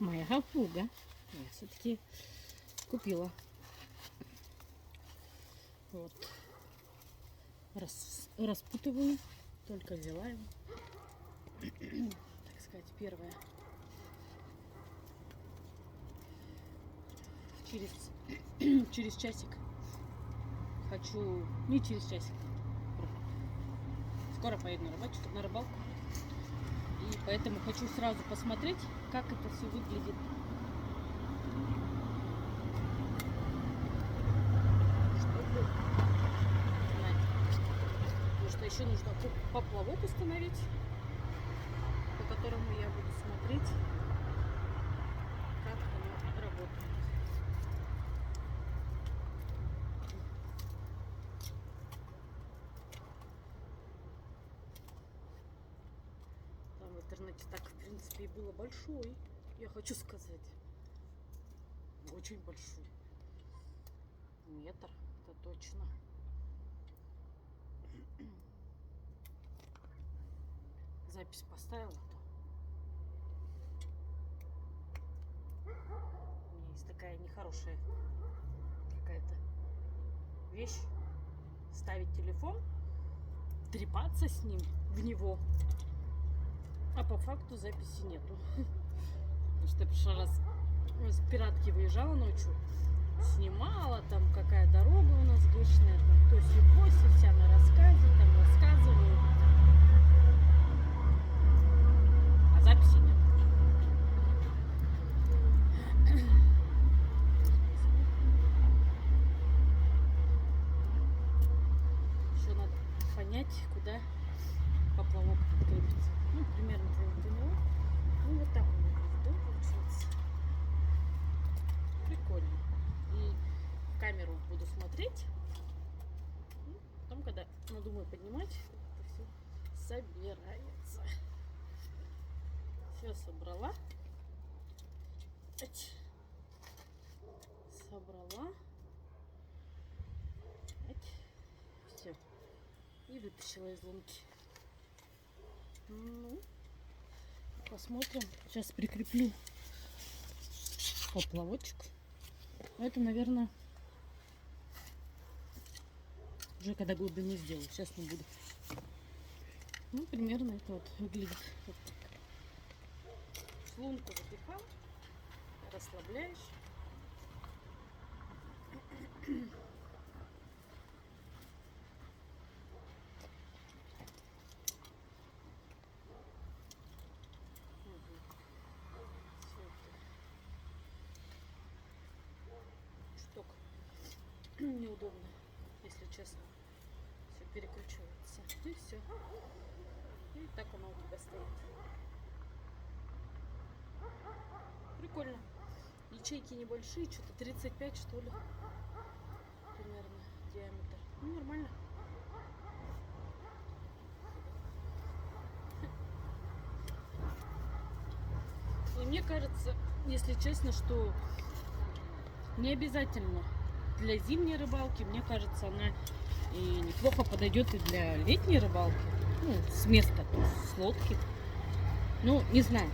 Моя хапуга. Я все-таки купила. Вот. Распутываю. Только взяла его. Так сказать, первое. Через часик хочу... Не через часик. Скоро поеду на рыбалку. И поэтому хочу сразу посмотреть, как это все выглядит. Чтобы знать. Потому что еще нужно поплавок установить, по которому я буду смотреть, как оно работает. Там в интернете так, в принципе, и было большой, я хочу сказать. Очень большой. Метр, это точно. Запись поставила. У меня есть такая нехорошая какая-то вещь. Ставить телефон, трепаться с ним в него, а по факту записи нету. Потому что я в прошлый раз с пиратки выезжала ночью, снимала, там какая дорога у нас грешная, там то сё вся на рассказе, там рассказываю, а записи нет. Еще надо понять, куда поплавок крепится. Ну, примерно ты поняла. Ну, вот так он выглядит, да, получается. Прикольно. И в камеру буду смотреть. И потом, когда надумаю поднимать, это все собирается. Все собрала. Собрала. Все. И вытащила из лунки. Ну, посмотрим. Сейчас прикреплю поплавочек. Это, наверное, уже когда глубину сделаю. Сейчас не буду. Ну, примерно это вот выглядит вот так. Лунку запихал, расслабляешь. Штук неудобно, если честно. Все перекручивается. И все. И так оно у тебя стоит. Прикольно. Ячейки небольшие, что-то 35, что ли. Примерно диаметр. Ну, нормально. И мне кажется, если честно, что не обязательно для зимней рыбалки. Мне кажется, она и неплохо подойдет и для летней рыбалки. Ну, с места, с лодки. Ну, не знаю.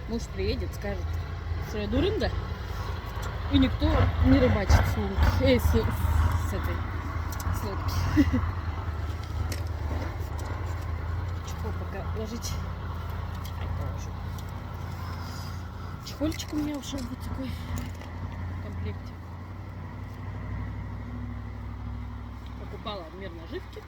Муж приедет, скажет, что я дурында. И никто не рыбачит с лодки. С лодки. Чехол пока ложить. Положу. Чехольчик у меня ушел вот такой в комплекте. Покупала в мир наживки.